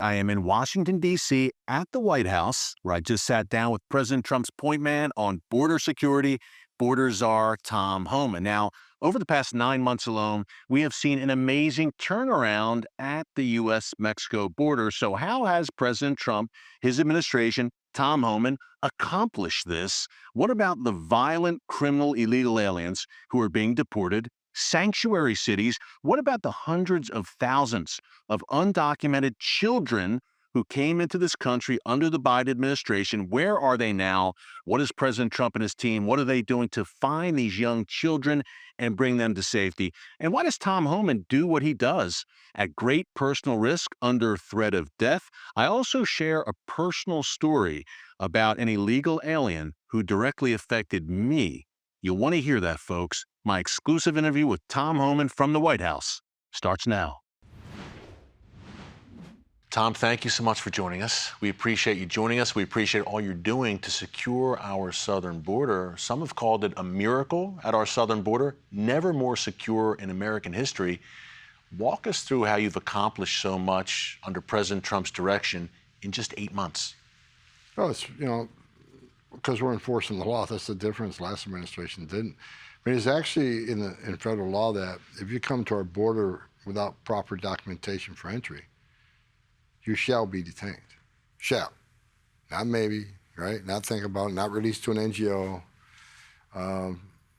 I am in Washington, D.C. at the White House, where I just sat down with President Trump's point man on border security, border czar Tom Homan. Now, over the past 9 months alone, we have seen an amazing turnaround at the U.S. Mexico border. So, how has President Trump, his administration, Tom Homan, accomplished this? What about the violent criminal illegal aliens who are being deported? Sanctuary cities. What about the hundreds of thousands of undocumented children who came into this country under the Biden administration? Where are they now? What is President Trump and his team? What are they doing to find these young children and bring them to safety? And why does Tom Homan do what he does at great personal risk under threat of death? I also share a personal story about an illegal alien who directly affected me. You'll want to hear that, folks. My exclusive interview with Tom Homan from the White House starts now. Tom, thank you so much for joining us. We appreciate you joining us. We appreciate all you're doing to secure our southern border. Some have called it a miracle at our southern border, never more secure in American history. Walk us through how you've accomplished so much under President Trump's direction in just 8 months. Oh, it's, because we're enforcing the law, that's the difference. Last administration didn't. I mean, it's actually in federal law that if you come to our border without proper documentation for entry, you shall be detained. Shall. Not maybe, right? Not think about it, not released to an NGO.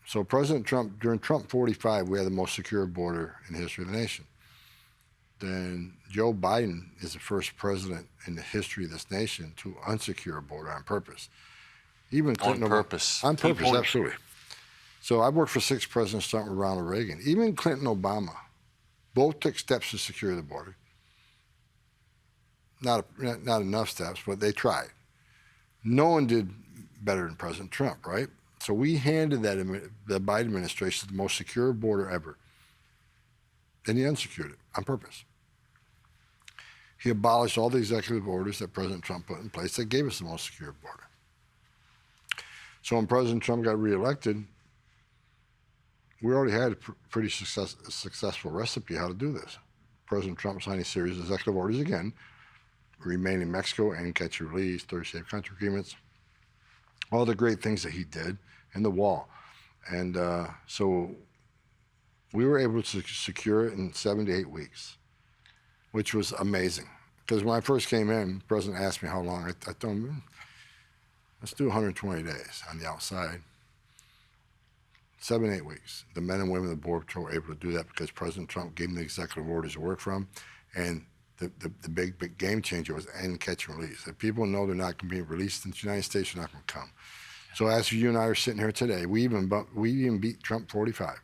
So President Trump, during Trump 45, we had the most secure border in the history of the nation. Then Joe Biden is the first president in the history of this nation to unsecure a border on purpose. Even Clinton, on purpose. On purpose, absolutely. So I've worked for 6 presidents starting with Ronald Reagan. Even Clinton and Obama both took steps to secure the border. Not enough steps, but they tried. No one did better than President Trump, right? So we handed the Biden administration the most secure border ever. Then he unsecured it on purpose. He abolished all the executive orders that President Trump put in place that gave us the most secure border. So when President Trump got reelected, we already had a pretty successful recipe how to do this. President Trump signed a series of executive orders again, remain in Mexico and catch and release, 30 safe country agreements, all the great things that he did, and the wall. And so we were able to secure it in 7 to 8 weeks, which was amazing. Because when I first came in, the president asked me how long. I told him, let's do 120 days on the outside. 7, 8 weeks. The men and women of the Border Patrol were able to do that because President Trump gave them the executive orders to work from. And the big game changer was end, catch, and release. If people know they're not going to be released into the United States, they're not going to come. So as you and I are sitting here today, we even beat Trump 45. Wow.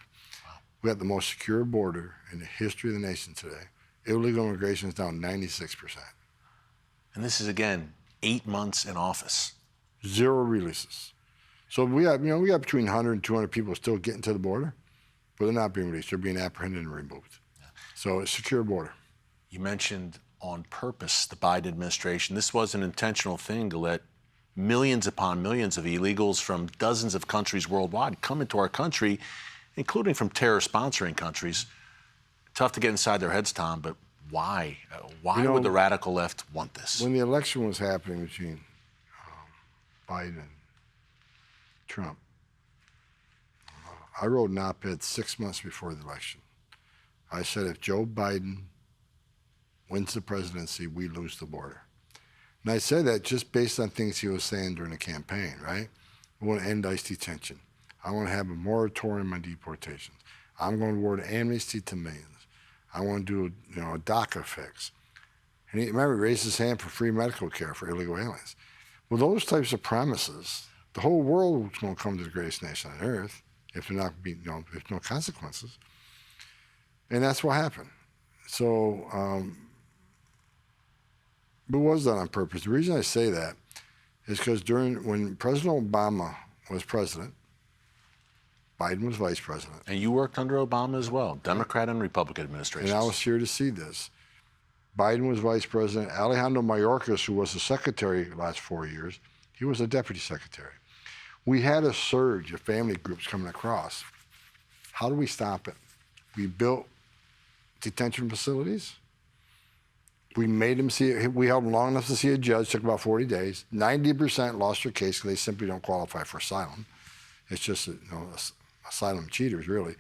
We have the most secure border in the history of the nation today. Illegal immigration is down 96%. And this is, again, 8 months in office. 0 releases. So we have between 100 and 200 people still getting to the border, but they're not being released. They're being apprehended and removed. Yeah. So it's a secure border. You mentioned on purpose the Biden administration. This was an intentional thing to let millions upon millions of illegals from dozens of countries worldwide come into our country, including from terror-sponsoring countries. Tough to get inside their heads, Tom, but why? Why would the radical left want this? When the election was happening between Biden and Trump, I wrote an op-ed 6 months before the election. I said, if Joe Biden wins the presidency, we lose the border. And I said that just based on things he was saying during the campaign, right? We want to end ICE detention. I want to have a moratorium on deportations. I'm going to award amnesty to millions. I want to do a DACA fix. And he raised his hand for free medical care for illegal aliens. Well, those types of promises, the whole world is going to come to the greatest nation on earth if they're not being, if no consequences. And that's what happened. So it was done on purpose. The reason I say that is because when President Obama was president, Biden was vice president. And you worked under Obama as well, Democrat and Republican administrations. And I was here to see this. Biden was vice president. Alejandro Mayorkas, who was the secretary the last 4 years, he was a deputy secretary. We had a surge of family groups coming across. How do we stop it? We built detention facilities, We made them see it. We held them long enough to see a judge. Took about 40 days. 90% lost their case because they simply don't qualify for asylum. It's just asylum cheaters, really.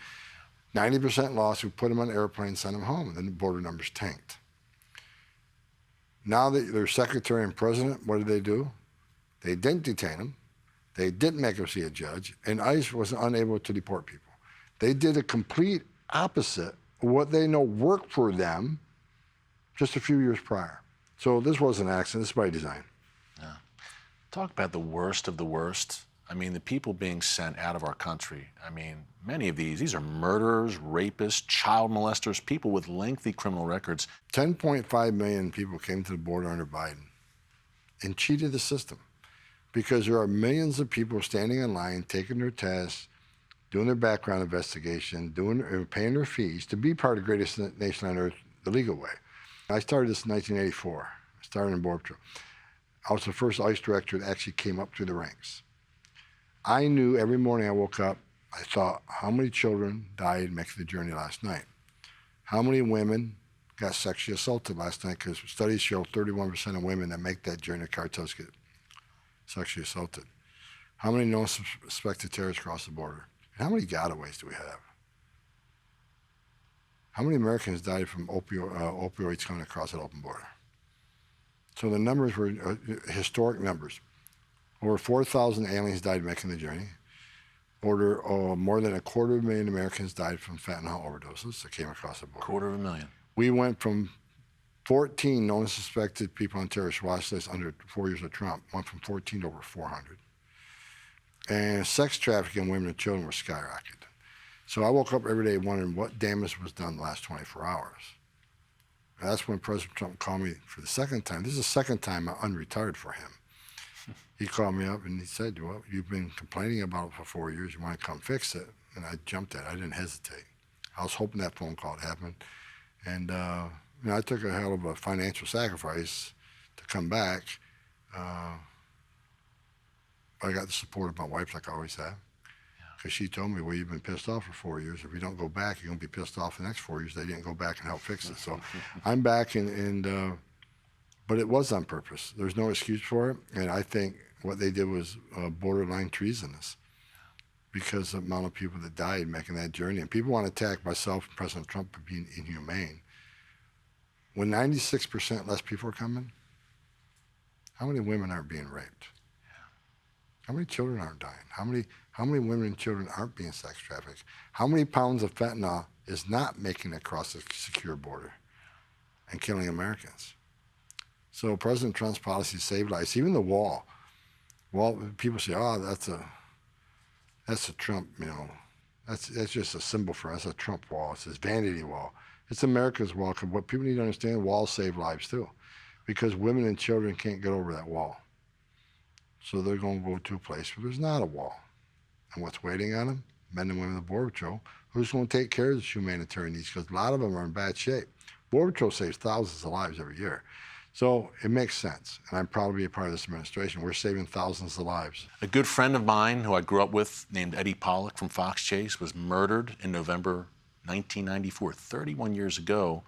90% lost. We put them on an airplane, sent them home, and then the border numbers tanked. Now that they're secretary and president, what did they do? They didn't detain them. They didn't make them see a judge, and ICE was unable to deport people. They did a complete opposite of what they know worked for them just a few years prior. So this wasn't an accident. This is by design. Yeah. Talk about the worst of the worst. I mean, the people being sent out of our country. I mean, many of these are murderers, rapists, child molesters, people with lengthy criminal records. 10.5 million people came to the border under Biden and cheated the system because there are millions of people standing in line, taking their tests, doing their background investigation, paying their fees to be part of the greatest nation on earth the legal way. I started this in 1984. I started in Border Patrol. I was the first ICE director that actually came up through the ranks. I knew every morning I woke up, I thought, how many children died making the journey last night? How many women got sexually assaulted last night? Because studies show 31% of women that make that journey to cartels get sexually assaulted. How many known suspected terrorists cross the border? And how many gotaways do we have? How many Americans died from opioids coming across that open border? So the numbers were historic numbers. Over 4,000 aliens died making the journey. More than 250,000 Americans died from fentanyl overdoses that came across the border. 250,000. We went from 14 known suspected people on terrorist watch lists under 4 years of Trump, went from 14 to over 400. And sex trafficking women and children were skyrocketed. So I woke up every day wondering what damage was done the last 24 hours. And that's when President Trump called me for the second time. This is the second time I'm unretired for him. He called me up and he said, well, you've been complaining about it for 4 years. You want to come fix it? And I jumped at it. I didn't hesitate. I was hoping that phone call would happen. And I took a hell of a financial sacrifice to come back. I got the support of my wife like I always have. Because she told me, well, you've been pissed off for 4 years. If you don't go back, you're going to be pissed off the next 4 years. They didn't go back and help fix it. So I'm back, but it was on purpose. There's no excuse for it. And I think what they did was borderline treasonous because of the amount of people that died making that journey. And people want to attack myself and President Trump for being inhumane. When 96% less people are coming, how many women aren't being raped? How many children aren't dying? How many women and children aren't being sex trafficked? How many pounds of fentanyl is not making it across the secure border and killing Americans? So President Trump's policy saved lives. Even the wall. People say, oh, that's a Trump, that's just a symbol for us, a Trump wall. It's this vanity wall. It's America's wall. Because what people need to understand, walls save lives too. Because women and children can't get over that wall. So they're going to go to a place where there's not a wall. And what's waiting on them? Men and women of the Border Patrol, who's going to take care of this humanitarian needs, because a lot of them are in bad shape. Border Patrol saves thousands of lives every year. So it makes sense, and I'm proud to be a part of this administration. We're saving thousands of lives. A good friend of mine who I grew up with, named Eddie Pollock from Fox Chase, was murdered in November 1994, 31 years ago,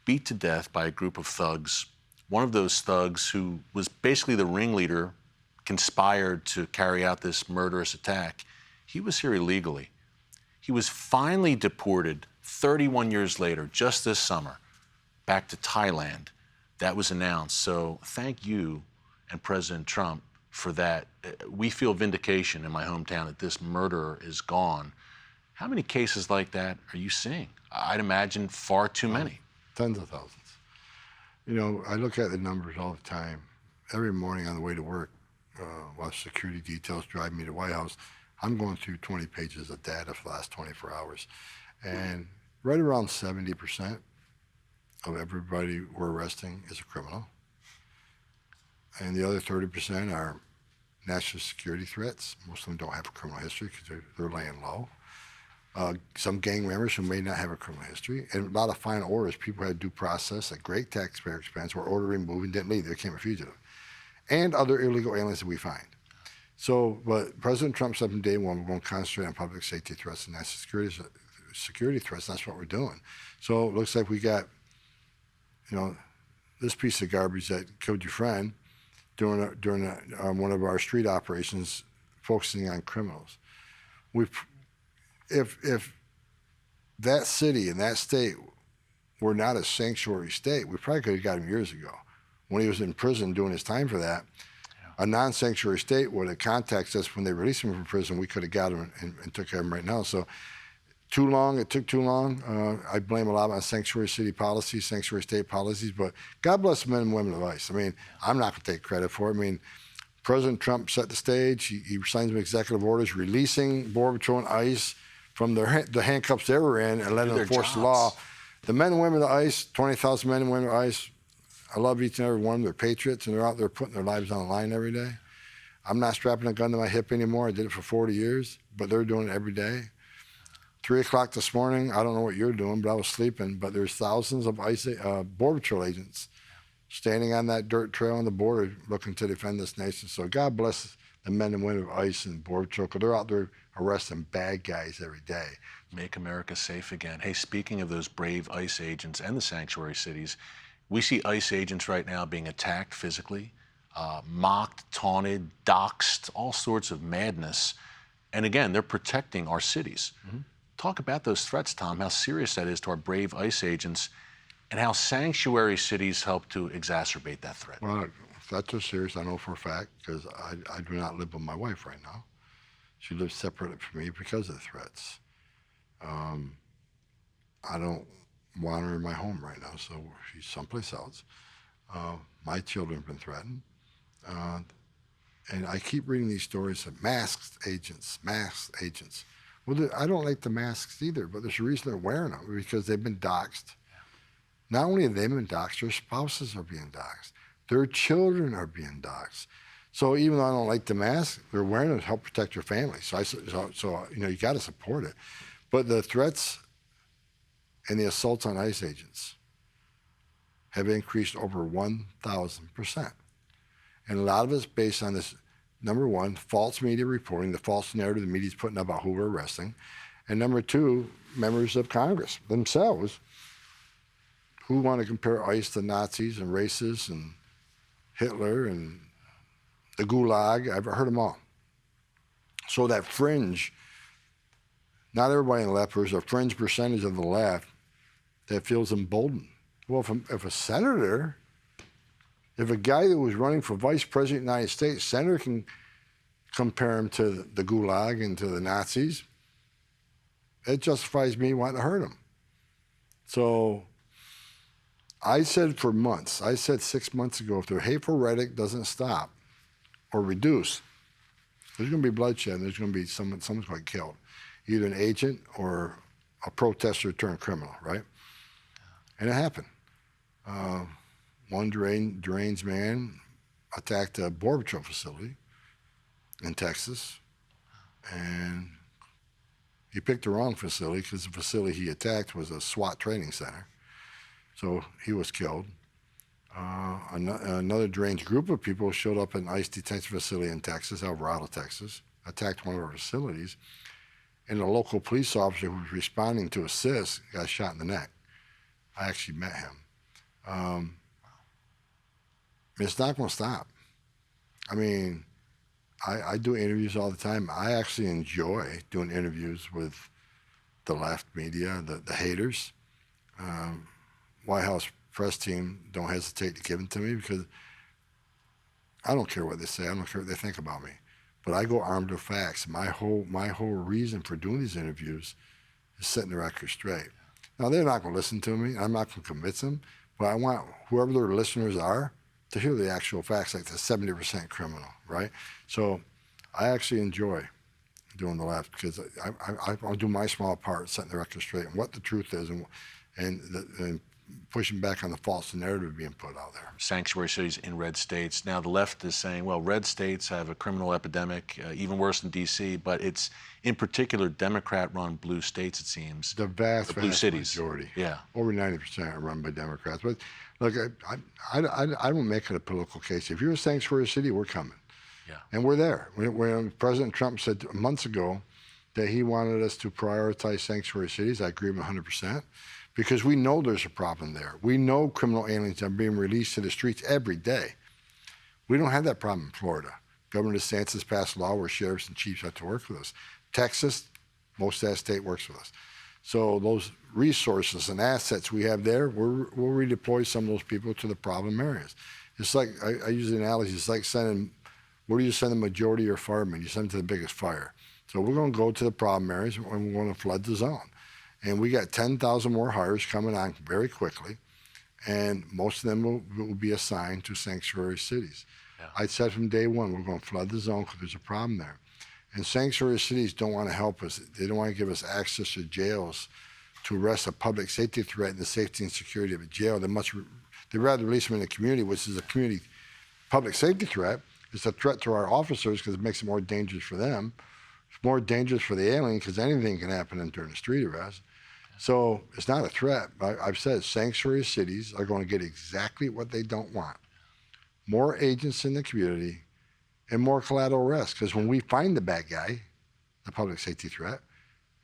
beat to death by a group of thugs. One of those thugs, who was basically the ringleader, conspired to carry out this murderous attack. He was here illegally. He was finally deported 31 years later, just this summer, back to Thailand. That was announced. So thank you and President Trump for that. We feel vindication in my hometown that this murderer is gone. How many cases like that are you seeing? I'd imagine far too many. Tens of thousands. I look at the numbers all the time. Every morning on the way to work, while security details drive me to White House, I'm going through 20 pages of data for the last 24 hours. And right around 70% of everybody we're arresting is a criminal. And the other 30% are national security threats. Most of them don't have a criminal history because they're laying low. Some gang members who may not have a criminal history. And a lot of final orders, people had due process at great taxpayer expense, were ordered removed and didn't leave. They became a fugitive. And other illegal aliens that we find. So, but President Trump said from day one, we're going to concentrate on public safety threats and national security threats. That's what we're doing. So it looks like we got, this piece of garbage that killed your friend during one of our street operations, focusing on criminals. If that city and that state were not a sanctuary state, we probably could have got him years ago. When he was in prison doing his time for that, a non-sanctuary state would have contacted us when they released him from prison. We could have got him and took care of him right now. So it took too long. I blame a lot on sanctuary city policies, sanctuary state policies, but God bless the men and women of ICE. I mean, I'm not going to take credit for it. I mean, President Trump set the stage. He signed some executive orders releasing Border Patrol and ICE from the handcuffs they were in and letting them enforce the law. The men and women of ICE, 20,000 men and women of ICE, I love each and every one. They're patriots, and they're out there putting their lives on the line every day. I'm not strapping a gun to my hip anymore. I did it for 40 years, but they're doing it every day. 3 o'clock this morning, I don't know what you're doing, but I was sleeping, but there's thousands of ICE Border Patrol agents standing on that dirt trail on the border looking to defend this nation. So God bless the men and women of ICE and Border Patrol, because they're out there arresting bad guys every day. Make America safe again. Hey, speaking of those brave ICE agents and the sanctuary cities, we see ICE agents right now being attacked physically, mocked, taunted, doxxed, all sorts of madness. And again, they're protecting our cities. Mm-hmm. Talk about those threats, Tom, how serious that is to our brave ICE agents, and how sanctuary cities help to exacerbate that threat. Well, if that's so serious, I know for a fact, because I do not live with my wife right now. She lives separate from me because of the threats. I don't want her in my home right now, so she's someplace else. My children have been threatened. And I keep reading these stories of masked agents. Well, I don't like the masks either, but there's a reason they're wearing them, because they've been doxxed. Not only have they been doxxed, their spouses are being doxxed. Their children are being doxxed. So even though I don't like the mask, they're wearing it to help protect your family. So you got to support it. But the threats and the assaults on ICE agents have increased over 1,000%. And a lot of it's based on this, number one, false media reporting, the false narrative the media's putting about who we're arresting. And number two, members of Congress themselves who want to compare ICE to Nazis and racists and Hitler and the Gulag. I've heard them all. So that fringe, not everybody on the left, there's a fringe percentage of the left that feels emboldened. Well, if a senator, if a guy that was running for vice president of the United States, senator can compare him to the Gulag and to the Nazis, it justifies me wanting to hurt him. So I said for months, 6 months ago, if the hateful rhetoric doesn't stop or reduce, there's going to be bloodshed and there's going to be someone's going to get killed, either an agent or a protester turned criminal, right? And it happened. One deranged man attacked a Border Patrol facility in Texas, and he picked the wrong facility because the facility he attacked was a SWAT training center. So he was killed. Another deranged group of people showed up at an ICE detention facility in Texas, Alvarado, Texas, attacked one of our facilities, and a local police officer who was responding to assist got shot in the neck. I actually met him. It's not going to stop. I mean, I do interviews all the time. I actually enjoy doing interviews with the left media, the haters. White House press team don't hesitate to give them to me because I don't care what they say. I don't care what they think about me. But I go armed with facts. My whole reason for doing these interviews is setting the record straight. Now, they're not going to listen to me. I'm not going to convince them. But I want whoever their listeners are to hear the actual facts, like the 70% criminal, right? So I actually enjoy doing the left because I'll do my small part, setting the record straight and what the truth is and pushing back on the false narrative being put out there. Sanctuary cities in red states. Now the left is saying, well, red states have a criminal epidemic, even worse than D.C., but it's in particular Democrat-run blue states, it seems. The vast cities. Majority. Yeah. Over 90% are run by Democrats. But look, I don't make it a political case. If you're a sanctuary city, we're coming. Yeah. And we're there. When President Trump said months ago that he wanted us to prioritize sanctuary cities, I agree with him 100%. because we know there's a problem there. We know criminal aliens are being released to the streets every day. We don't have that problem in Florida. Governor DeSantis passed a law where sheriffs and chiefs have to work with us. Texas, most of that state works with us. So those resources and assets we have there, we'll redeploy some of those people to the problem areas. It's like, I use the analogy, it's like sending, where do you send the majority of your firemen? You send them to the biggest fire. So we're going to go to the problem areas and we're going to flood the zone. And we got 10,000 more hires coming on very quickly, and most of them will be assigned to sanctuary cities. Yeah. I said from day one, we're going to flood the zone because there's a problem there. And sanctuary cities don't want to help us. They don't want to give us access to jails to arrest a public safety threat and the safety and security of a jail. They'd rather release them in the community, which is a community public safety threat. It's a threat to our officers because it makes it more dangerous for them. It's more dangerous for the alien because anything can happen during a street arrest. So it's not a threat. I've said sanctuary cities are going to get exactly what they don't want. More agents in the community and more collateral arrests. Because when we find the bad guy, the public safety threat,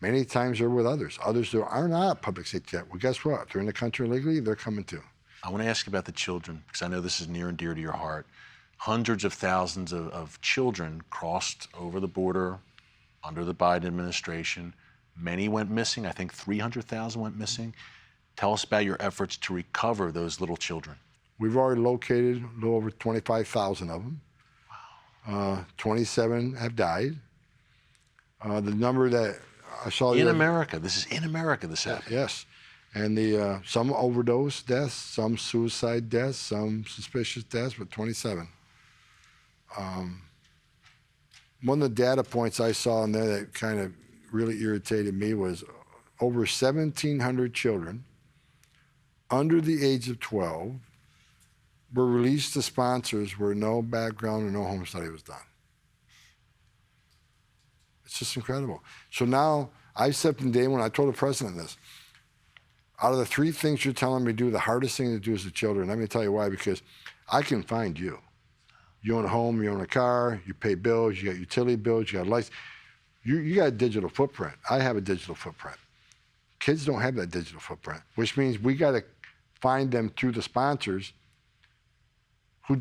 many times they're with others. Others who are not public safety threat. Well, guess what? If they're in the country illegally, they're coming too. I want to ask you about the children, because I know this is near and dear to your heart. Hundreds of thousands of children crossed over the border under the Biden administration. Many went missing. I think 300,000 went missing. Tell us about your efforts to recover those little children. We've already located a little over 25,000 of them. Wow. 27 have died. The number that I saw... In America. This is in America, this happened. Yes. And some overdose deaths, some suicide deaths, some suspicious deaths, but 27. One of the data points I saw in there that kind of really irritated me was over 1,700 children under the age of 12 were released to sponsors where no background or no home study was done. It's just incredible. So now I said from day one, I told the president this, out of the three things you're telling me to do, the hardest thing to do is the children. Let me tell you why, because I can find you. You own a home, you own a car, you pay bills, you got utility bills, you got lights. You got a digital footprint. I have a digital footprint. Kids don't have that digital footprint, which means we got to find them through the sponsors who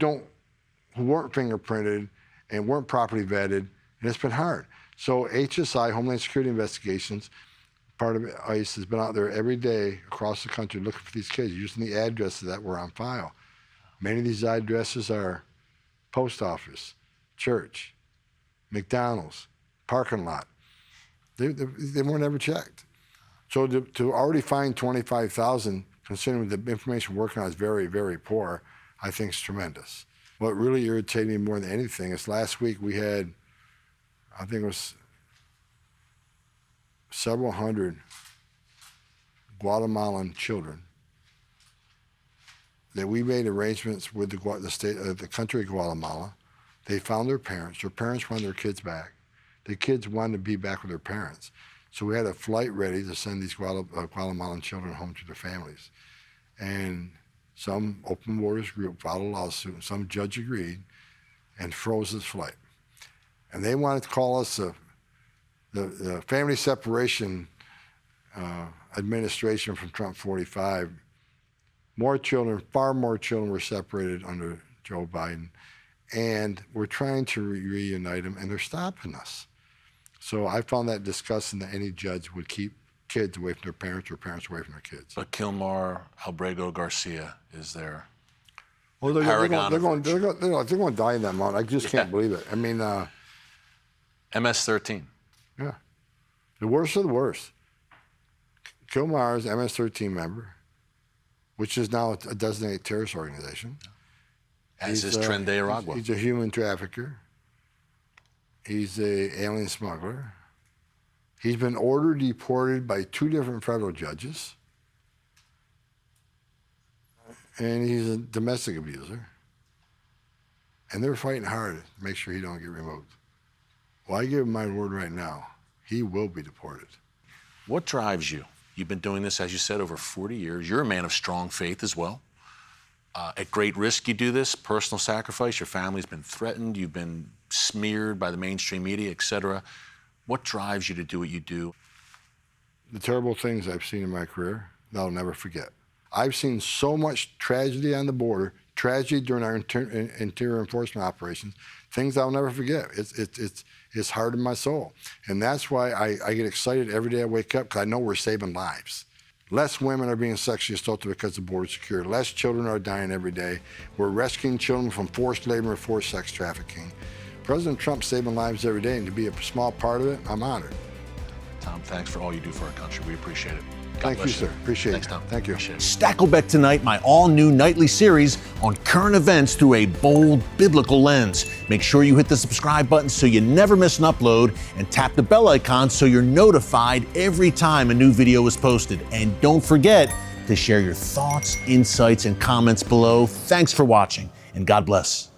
weren't fingerprinted and weren't properly vetted, and it's been hard. So HSI, Homeland Security Investigations, part of ICE, has been out there every day across the country looking for these kids, using the addresses that were on file. Many of these addresses are post office, church, McDonald's, parking lot. They weren't ever checked. So to already find 25,000, considering the information we're working on is very, very poor, I think is tremendous. What really irritated me more than anything is last week we had, I think it was several hundred Guatemalan children that we made arrangements with the country of Guatemala. They found their parents wanted their kids back. The kids wanted to be back with their parents. So we had a flight ready to send these Guatemalan children home to their families. And some open borders group filed a lawsuit, and some judge agreed and froze this flight. And they wanted to call us the Family Separation Administration from Trump 45. Far more children were separated under Joe Biden. And we're trying to reunite them, and they're stopping us. So I found that disgusting that any judge would keep kids away from their parents or parents away from their kids. But Kilmar Albrego Garcia is there. Well, they're going to die in that mountain. I just can't believe it. I mean, MS-13. Yeah, the worst of the worst. Kilmar is MS-13 member, which is now a designated terrorist organization. As is Tren de Aragua. He's a human trafficker. He's an alien smuggler. He's been ordered deported by 2 different federal judges. And he's a domestic abuser. And they're fighting hard to make sure he don't get removed. Well, I give him my word right now. He will be deported. What drives you? You've been doing this, as you said, over 40 years. You're a man of strong faith as well. At great risk you do this, personal sacrifice. Your family's been threatened. You've been smeared by the mainstream media, et cetera. What drives you to do what you do? The terrible things I've seen in my career, that I'll never forget. I've seen so much tragedy on the border, tragedy during our interior enforcement operations, things I'll never forget. It's hard in my soul. And that's why I get excited every day I wake up, because I know we're saving lives. Less women are being sexually assaulted because the border is secure. Less children are dying every day. We're rescuing children from forced labor and forced sex trafficking. President Trump's saving lives every day, and to be a small part of it, I'm honored. Tom, thanks for all you do for our country. We appreciate it. Thank you, sir. Appreciate it. Thanks, Tom. Thank you. Appreciate it. Stakelbeck Tonight, my all-new nightly series on current events through a bold biblical lens. Make sure you hit the subscribe button so you never miss an upload, and tap the bell icon so you're notified every time a new video is posted. And don't forget to share your thoughts, insights, and comments below. Thanks for watching, and God bless.